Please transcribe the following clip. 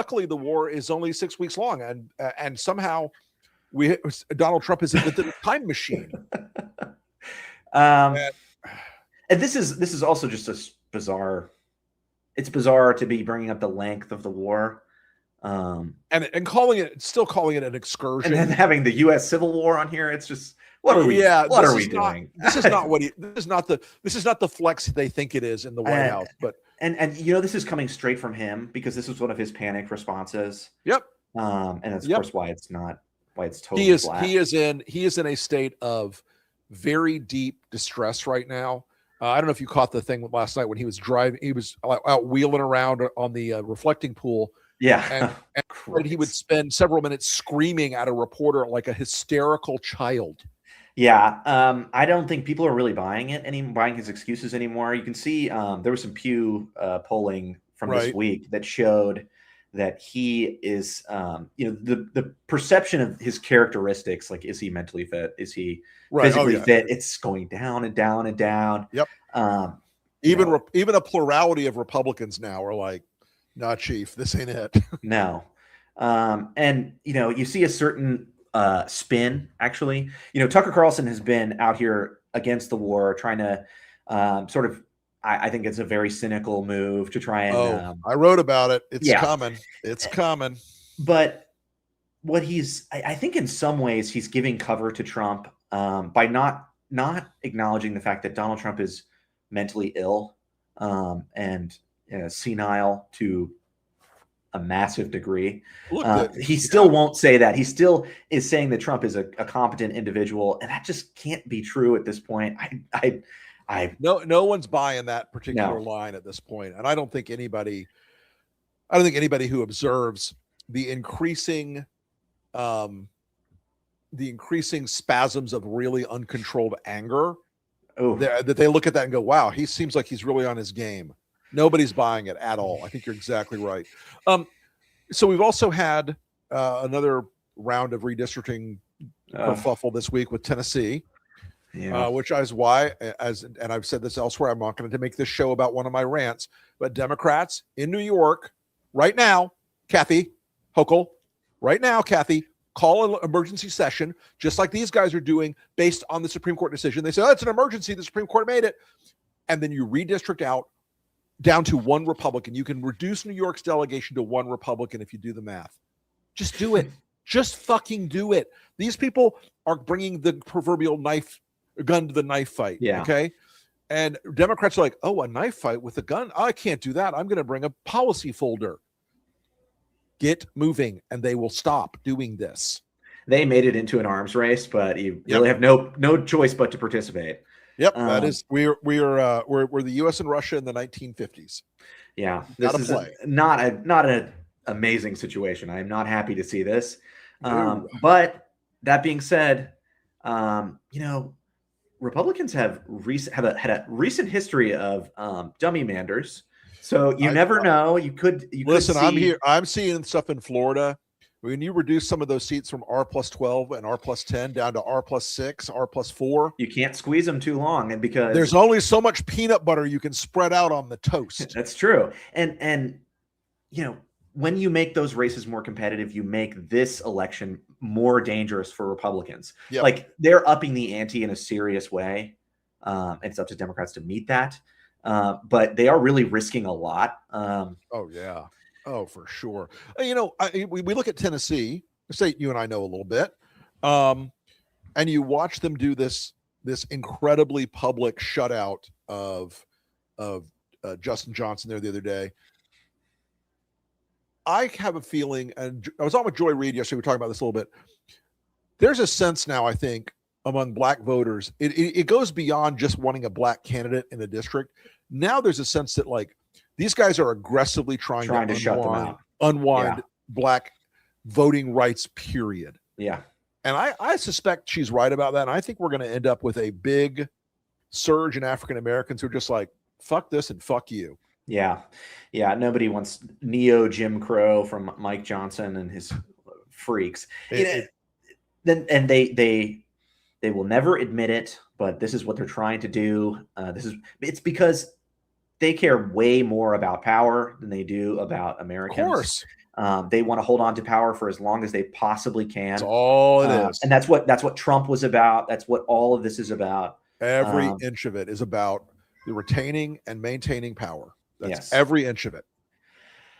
luckily the war is only 6 weeks long, and somehow Donald Trump has invented a time machine. And this is also just a bizarre. It's bizarre to be bringing up the length of the war, and still calling it an excursion, and then having the U.S. Civil War on here. It's just what are we? Yeah, what are we doing? This is not what this is not the flex they think it is in the White House. But and this is coming straight from him because this was one of his panic responses. Yep. And that's of course why it's totally flat. He is in a state of very deep distress right now. I don't know if you caught the thing last night when he was driving. He was out wheeling around on the reflecting pool. Yeah. And he would spend several minutes screaming at a reporter like a hysterical child. Yeah. I don't think people are really buying his excuses anymore. You can see there was some Pew polling from this week that showed that he is, the perception of his characteristics, like, is he mentally fit? Is he physically fit? It's going down and down and down. Yep. Even a plurality of Republicans now are like, nah, chief, this ain't it. No. And, you see a certain spin, actually. Tucker Carlson has been out here against the war, trying to sort of, I think it's a very cynical move to try and. I wrote about it. It's coming. It's coming. But what I think in some ways he's giving cover to Trump by not acknowledging the fact that Donald Trump is mentally ill and senile to a massive degree. He still won't say that. He still is saying that Trump is a competent individual, and that just can't be true at this point. No one's buying that particular line at this point, and I don't think anybody who observes the increasing spasms of really uncontrolled anger, that they look at that and go, wow, he seems like he's really on his game. Nobody's buying it at all. I think you're exactly right. So we've also had another round of redistricting kerfuffle this week with Tennessee, which is why, and I've said this elsewhere, I'm not going to make this show about one of my rants, but Democrats in New York right now, Kathy Hochul, call an emergency session, just like these guys are doing based on the Supreme Court decision. They say, oh, it's an emergency. The Supreme Court made it. And then you redistrict out down to one Republican. You can reduce New York's delegation to one Republican if you do the math. Just do it. Just fucking do it. These people are bringing the proverbial gun to the knife fight. Yeah. Okay. And Democrats are like, oh, a knife fight with a gun? Oh, I can't do that. I'm going to bring a policy folder. Get moving, and they will stop doing this. They made it into an arms race, but you really have no choice but to participate. Yep, that is we're the U.S. and Russia in the 1950s. Yeah, this is not an amazing situation. I am not happy to see this. But that being said, Republicans have had a recent history of dummy manders. So you never know. You could listen. I'm seeing stuff in Florida. When you reduce some of those seats from R+12 and R+10 down to R+6, R+4, you can't squeeze them too long, and because there's only so much peanut butter you can spread out on the toast. That's true. And when you make those races more competitive, you make this election more dangerous for Republicans. Yep. Like, they're upping the ante in a serious way. It's up to Democrats to meet that. But they are really risking a lot. Oh, for sure. We look at Tennessee, a state you and I know a little bit, and you watch them do this incredibly public shutout of Justin Johnson there the other day. I have a feeling, and I was on with Joy Reid yesterday, we were talking about this a little bit. There's a sense now, I think, among black voters, it goes beyond just wanting a black candidate in a district. Now there's a sense that, like, these guys are aggressively trying to unwind black voting rights, period. Yeah. And I suspect she's right about that. And I think we're going to end up with a big surge in African Americans who are just like, fuck this and fuck you. Yeah. Yeah. Nobody wants neo Jim Crow from Mike Johnson and his freaks. Then they will never admit it, but this is what they're trying to do. It's because they care way more about power than they do about Americans. Of course. They want to hold on to power for as long as they possibly can. That's all it is. And that's what Trump was about. That's what all of this is about. Every inch of it is about the retaining and maintaining power. That's yes. every inch of it.